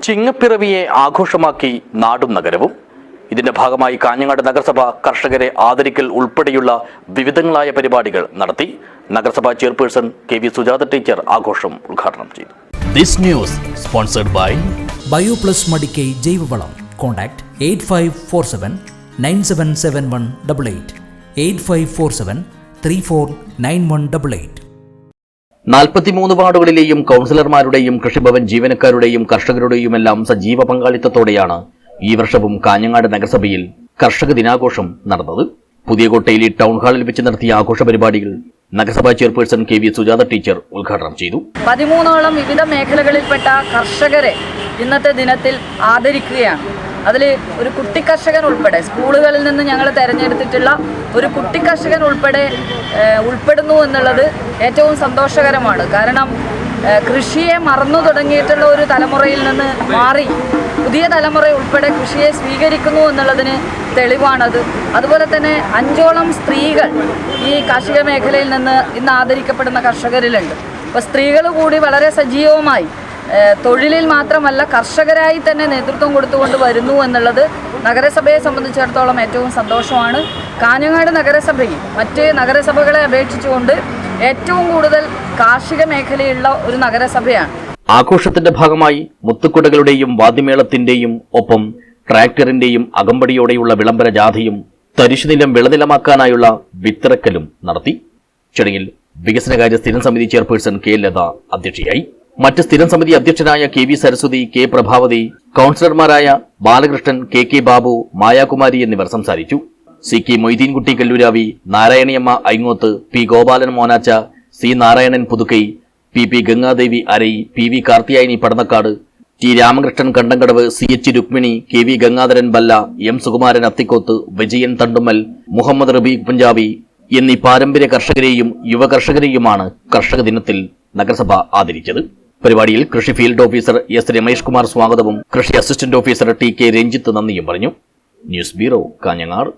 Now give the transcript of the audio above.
ചിങ്ങപ്പിറവിയെ ആഘോഷമാക്കി നാടും നഗരവും. ഇതിന്റെ ഭാഗമായി കാഞ്ഞങ്ങാട് നഗരസഭ കർഷകരെ ആദരിക്കൽ ഉൾപ്പെടെയുള്ള വിവിധങ്ങളായ പരിപാടികൾ നടത്തി. നഗരസഭാ ചെയർപേഴ്സൺ KV സുജാത ടീച്ചർ ആഘോഷം ഉദ്ഘാടനം ചെയ്തു. This news sponsored by Bioplus Madikkai ജൈവവളം. കോൺടാക്ട് 8547 977188 8547 349188. 43 വാർഡുകളിലെയും കൗൺസിലർമാരുടെയും കൃഷിഭവൻ ജീവനക്കാരുടെയും കർഷകരുടെയുമെല്ലാം സജീവ പങ്കാളിത്തത്തോടെയാണ് ഈ വർഷവും കാഞ്ഞങ്ങാട് നഗരസഭയിൽ കർഷക ദിനാഘോഷം നടന്നത്. പുതിയകോട്ടയിലെ ടൗൺ ഹാളിൽ വെച്ച് നടത്തിയ ആഘോഷ പരിപാടികൾ നഗരസഭാ ചെയർപേഴ്സൺ KV സുജാത ടീച്ചർ ഉദ്ഘാടനം ചെയ്തു. 13ഓളം വിവിധ മേഖലകളിൽപ്പെട്ട കർഷകരെ ഇന്നത്തെ ദിനത്തിൽ ആദരിക്കുകയാണ്. അതിൽ ഒരു കുട്ടി കർഷകൻ ഉൾപ്പെടെ സ്കൂളുകളിൽ നിന്ന് ഞങ്ങൾ തിരഞ്ഞെടുത്തിട്ടുള്ള ഒരു കുട്ടി കർഷകൻ ഉൾപ്പെടെ ഉൾപ്പെടുന്നു എന്നുള്ളത് ഏറ്റവും സന്തോഷകരമാണ്. കാരണം കൃഷിയെ മറന്നു തുടങ്ങിയിട്ടുള്ള ഒരു തലമുറയിൽ നിന്ന് മാറി പുതിയ തലമുറ ഉൾപ്പെടെ കൃഷിയെ സ്വീകരിക്കുന്നു എന്നുള്ളതിന് തെളിവാണത്. അതുപോലെ തന്നെ 5ഓളം സ്ത്രീകൾ ഈ കാർഷിക മേഖലയിൽ നിന്ന് ഇന്ന് ആദരിക്കപ്പെടുന്ന കർഷകരിലുണ്ട്. അപ്പോൾ സ്ത്രീകൾ കൂടി വളരെ സജീവമായി തൊഴിലിൽ മാത്രമല്ല കർഷകരായി തന്നെ നേതൃത്വം കൊടുത്തുകൊണ്ട് വരുന്നു എന്നുള്ളത് നഗരസഭയെ സംബന്ധിച്ചിടത്തോളം ഏറ്റവും സന്തോഷമാണ്. കാഞ്ഞങ്ങാട് നഗരസഭയിൽ മറ്റ് നഗരസഭകളെ അപേക്ഷിച്ചുകൊണ്ട് ഏറ്റവും കൂടുതൽ കാർഷിക മേഖലയുള്ള ഒരു നഗരസഭയാണ്. ആഘോഷത്തിന്റെ ഭാഗമായി മുത്തുക്കുടകളുടെയും വാദ്യമേളത്തിന്റെയും ഒപ്പം ട്രാക്ടറിന്റെയും അകമ്പടിയോടെയുള്ള വിളംബര ജാഥയും തരിശുനിലം വിളനിലമാക്കാനായുള്ള വിത്തിറക്കലും നടത്തി. ചടങ്ങിൽ വികസനകാര്യ സ്ഥിരം സമിതി ചെയർപേഴ്സൺ K. ലത അധ്യക്ഷയായി. മറ്റ് സ്ഥിരം സമിതി അധ്യക്ഷനായ KV സരസ്വതി, K. പ്രഭാവതി, കൗൺസിലർമാരായ ബാലകൃഷ്ണൻ, KK ബാബു, മായാകുമാരി എന്നിവർ സംസാരിച്ചു. CK Moideenkutty Kalluravi, Narayaniamma Aingoth, P. Gopalan Monacha, C. Narayanan Puthukkai, PP Ganga Devi അരൈ, PV Karthiyayani Padannakkad, T. Ramakrishnan കണ്ടങ്കടവ്, CH Rukmini, KV Gangadharan ബല്ല, M. Sukumaran Athikkoth, Vijayan തണ്ടുമ്മൽ, Muhammad Rabeeq Punjabi എന്നീ പാരമ്പര്യ കർഷകരെയും യുവ കർഷകരെയുമാണ് കർഷക ദിനത്തിൽ നഗരസഭ ആദരിച്ചത്. പരിപാടിയിൽ കൃഷി field officer S. Ramesh Kumar സ്വാഗതവും കൃഷി അസിസ്റ്റന്റ് ഓഫീസർ TK രഞ്ജിത്ത് നന്ദിയും പറഞ്ഞു. News bureau, Kanhangad.